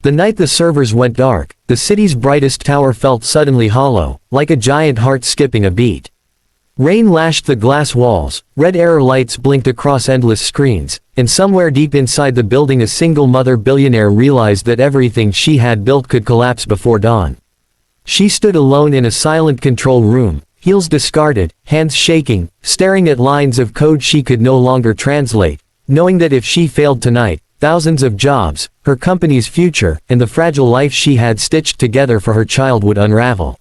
The night the servers went dark, the city's brightest tower felt suddenly hollow, like a giant heart skipping a beat. Rain lashed the glass walls, red error lights blinked across endless screens, and somewhere deep inside the building a single mother billionaire realized that everything she had built could collapse before dawn. She stood alone in a silent control room, heels discarded, hands shaking, staring at lines of code she could no longer translate, knowing that if she failed tonight, thousands of jobs, her company's future, and the fragile life she had stitched together for her child would unravel.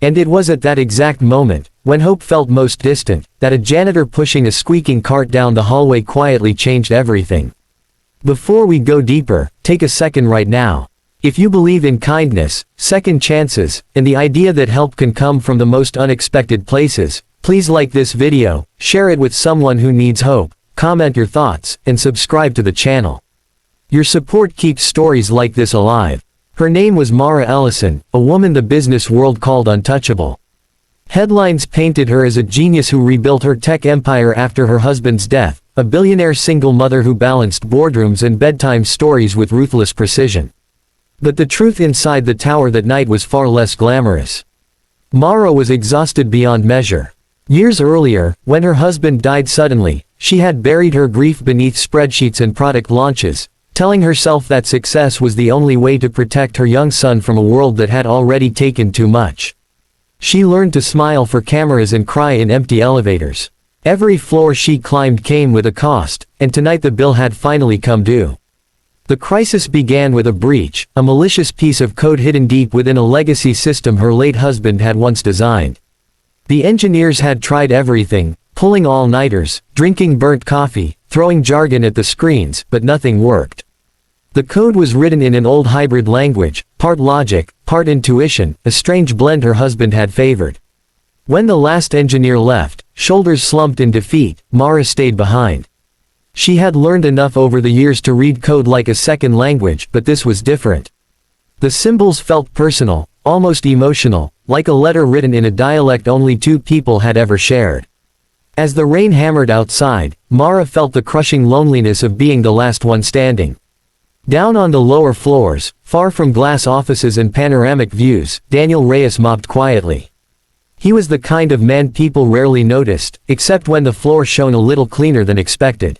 And it was at that exact moment, when hope felt most distant, that a janitor pushing a squeaking cart down the hallway quietly changed everything. Before we go deeper, take a second right now. If you believe in kindness, second chances, and the idea that help can come from the most unexpected places, please like this video, share it with someone who needs hope, comment your thoughts, and subscribe to the channel. Your support keeps stories like this alive. Her name was Mara Ellison, a woman the business world called untouchable. Headlines painted her as a genius who rebuilt her tech empire after her husband's death, a billionaire single mother who balanced boardrooms and bedtime stories with ruthless precision. But the truth inside the tower that night was far less glamorous. Mara was exhausted beyond measure. Years earlier, when her husband died suddenly, she had buried her grief beneath spreadsheets and product launches, telling herself that success was the only way to protect her young son from a world that had already taken too much. She learned to smile for cameras and cry in empty elevators. Every floor she climbed came with a cost, and tonight the bill had finally come due. The crisis began with a breach, a malicious piece of code hidden deep within a legacy system her late husband had once designed. The engineers had tried everything, pulling all-nighters, drinking burnt coffee, throwing jargon at the screens, but nothing worked. The code was written in an old hybrid language, part logic, part intuition, a strange blend her husband had favored. When the last engineer left, shoulders slumped in defeat, Mara stayed behind. She had learned enough over the years to read code like a second language, but this was different. The symbols felt personal, almost emotional, like a letter written in a dialect only two people had ever shared. As the rain hammered outside, Mara felt the crushing loneliness of being the last one standing. Down on the lower floors, far from glass offices and panoramic views, Daniel Reyes mopped quietly. He was the kind of man people rarely noticed, except when the floor shone a little cleaner than expected.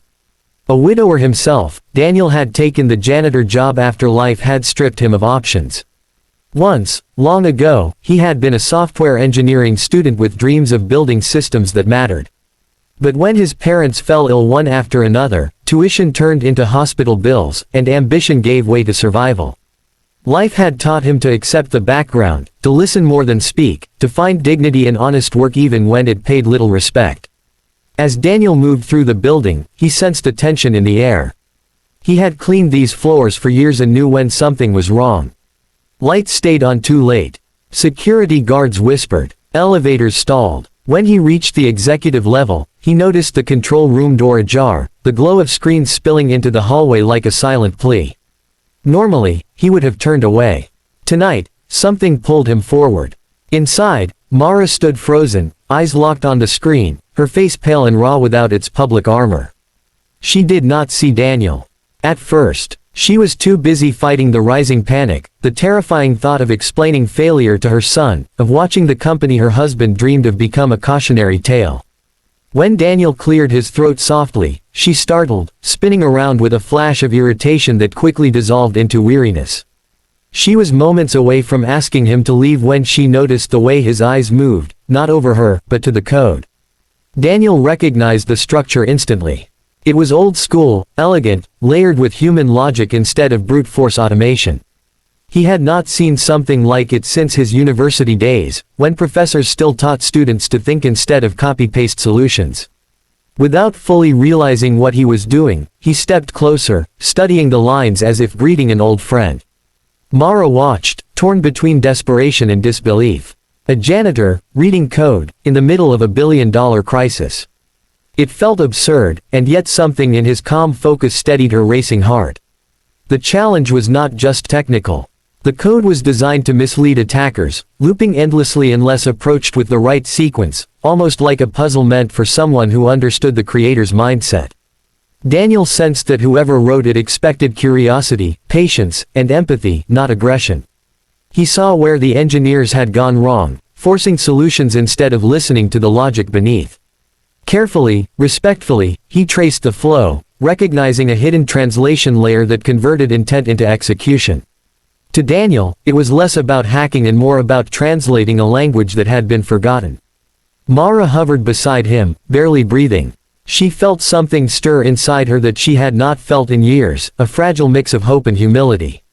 A widower himself, Daniel had taken the janitor job after life had stripped him of options. Once, long ago, he had been a software engineering student with dreams of building systems that mattered. But when his parents fell ill one after another, tuition turned into hospital bills, and ambition gave way to survival. Life had taught him to accept the background, to listen more than speak, to find dignity in honest work even when it paid little respect. As Daniel moved through the building, he sensed a tension in the air. He had cleaned these floors for years and knew when something was wrong. Lights stayed on too late. Security guards whispered. Elevators stalled. When he reached the executive level, he noticed the control room door ajar, the glow of screens spilling into the hallway like a silent plea. Normally, he would have turned away. Tonight, something pulled him forward. Inside, Mara stood frozen, eyes locked on the screen, her face pale and raw without its public armor. She did not see Daniel. At first, she was too busy fighting the rising panic, the terrifying thought of explaining failure to her son, of watching the company her husband dreamed of become a cautionary tale. When Daniel cleared his throat softly, she startled, spinning around with a flash of irritation that quickly dissolved into weariness. She was moments away from asking him to leave when she noticed the way his eyes moved, not over her, but to the code. Daniel recognized the structure instantly. It was old school, elegant, layered with human logic instead of brute force automation. He had not seen something like it since his university days, when professors still taught students to think instead of copy-paste solutions. Without fully realizing what he was doing, he stepped closer, studying the lines as if greeting an old friend. Mara watched, torn between desperation and disbelief. A janitor, reading code, in the middle of a billion-dollar crisis. It felt absurd, and yet something in his calm focus steadied her racing heart. The challenge was not just technical. The code was designed to mislead attackers, looping endlessly unless approached with the right sequence, almost like a puzzle meant for someone who understood the creator's mindset. Daniel sensed that whoever wrote it expected curiosity, patience, and empathy, not aggression. He saw where the engineers had gone wrong, forcing solutions instead of listening to the logic beneath. Carefully, respectfully, he traced the flow, recognizing a hidden translation layer that converted intent into execution. To Daniel, it was less about hacking and more about translating a language that had been forgotten. Mara hovered beside him, barely breathing. She felt something stir inside her that she had not felt in years, a fragile mix of hope and humility.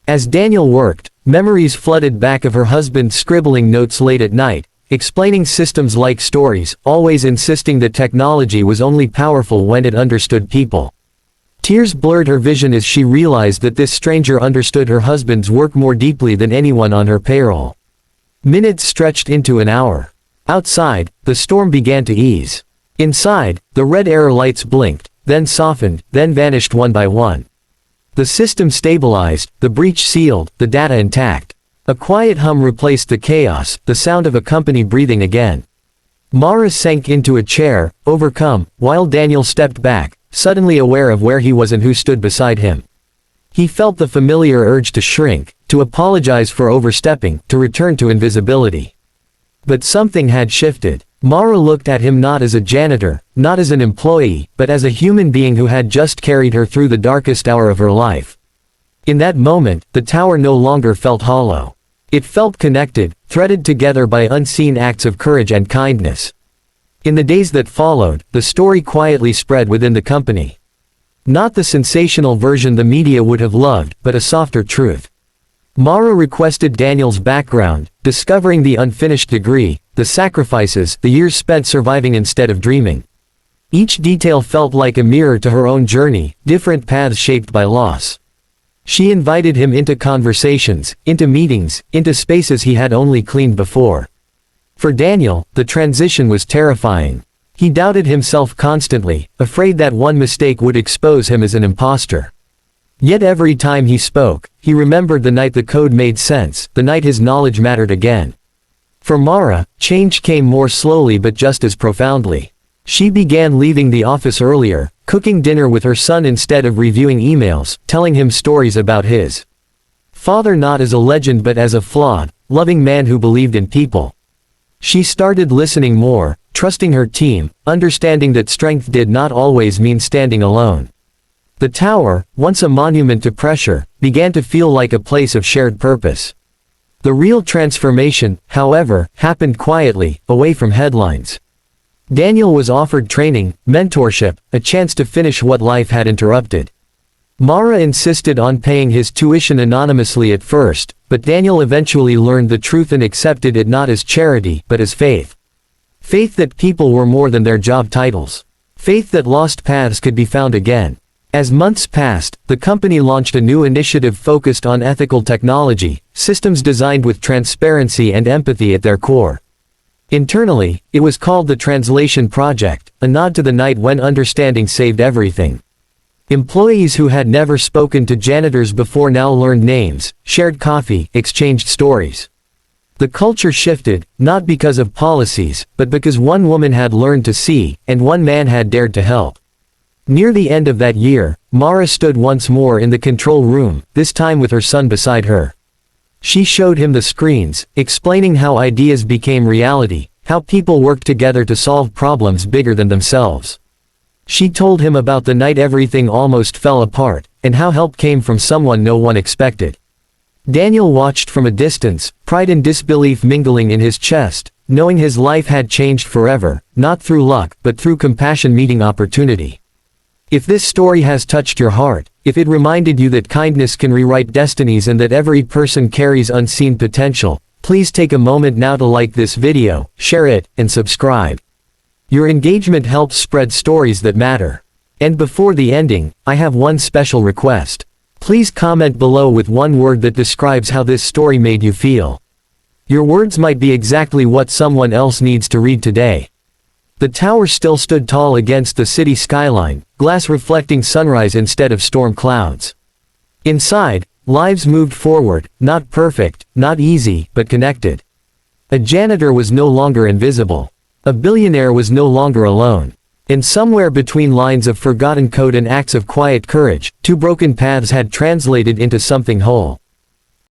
As Daniel worked, memories flooded back of her husband scribbling notes late at night, explaining systems like stories, always insisting that technology was only powerful when it understood people. Tears blurred her vision as she realized that this stranger understood her husband's work more deeply than anyone on her payroll. Minutes stretched into an hour. Outside, the storm began to ease. Inside, the red error lights blinked, then softened, then vanished one by one. The system stabilized, the breach sealed, the data intact. A quiet hum replaced the chaos, the sound of a company breathing again. Mara sank into a chair, overcome, while Daniel stepped back, suddenly aware of where he was and who stood beside him. He felt the familiar urge to shrink, to apologize for overstepping, to return to invisibility. But something had shifted. Mara looked at him not as a janitor, not as an employee, but as a human being who had just carried her through the darkest hour of her life. In that moment, the tower no longer felt hollow. It felt connected, threaded together by unseen acts of courage and kindness. In the days that followed, the story quietly spread within the company. Not the sensational version the media would have loved, but a softer truth. Mara requested Daniel's background, discovering the unfinished degree, the sacrifices, the years spent surviving instead of dreaming. Each detail felt like a mirror to her own journey, different paths shaped by loss. She invited him into conversations, into meetings, into spaces he had only cleaned before. For Daniel, the transition was terrifying. He doubted himself constantly, afraid that one mistake would expose him as an imposter. Yet every time he spoke, he remembered the night the code made sense, the night his knowledge mattered again. For Mara, change came more slowly but just as profoundly. She began leaving the office earlier, cooking dinner with her son instead of reviewing emails, telling him stories about his father not as a legend but as a flawed, loving man who believed in people. She started listening more, trusting her team, understanding that strength did not always mean standing alone. The tower, once a monument to pressure, began to feel like a place of shared purpose. The real transformation, however, happened quietly, away from headlines. Daniel was offered training, mentorship, a chance to finish what life had interrupted. Mara insisted on paying his tuition anonymously at first, but Daniel eventually learned the truth and accepted it not as charity, but as faith. Faith that people were more than their job titles. Faith that lost paths could be found again. As months passed, the company launched a new initiative focused on ethical technology, systems designed with transparency and empathy at their core. Internally, it was called the Translation Project, a nod to the night when understanding saved everything. Employees who had never spoken to janitors before now learned names, shared coffee, exchanged stories. The culture shifted, not because of policies, but because one woman had learned to see, and one man had dared to help. Near the end of that year, Mara stood once more in the control room, this time with her son beside her. She showed him the screens, explaining how ideas became reality, how people worked together to solve problems bigger than themselves. She told him about the night everything almost fell apart, and how help came from someone no one expected. Daniel watched from a distance, pride and disbelief mingling in his chest, knowing his life had changed forever, not through luck, but through compassion meeting opportunity. If this story has touched your heart, if it reminded you that kindness can rewrite destinies and that every person carries unseen potential, please take a moment now to like this video, share it, and subscribe. Your engagement helps spread stories that matter. And before the ending, I have one special request. Please comment below with one word that describes how this story made you feel. Your words might be exactly what someone else needs to read today. The tower still stood tall against the city skyline, glass reflecting sunrise instead of storm clouds. Inside, lives moved forward, not perfect, not easy, but connected. A janitor was no longer invisible. A billionaire was no longer alone. And somewhere between lines of forgotten code and acts of quiet courage, two broken paths had translated into something whole.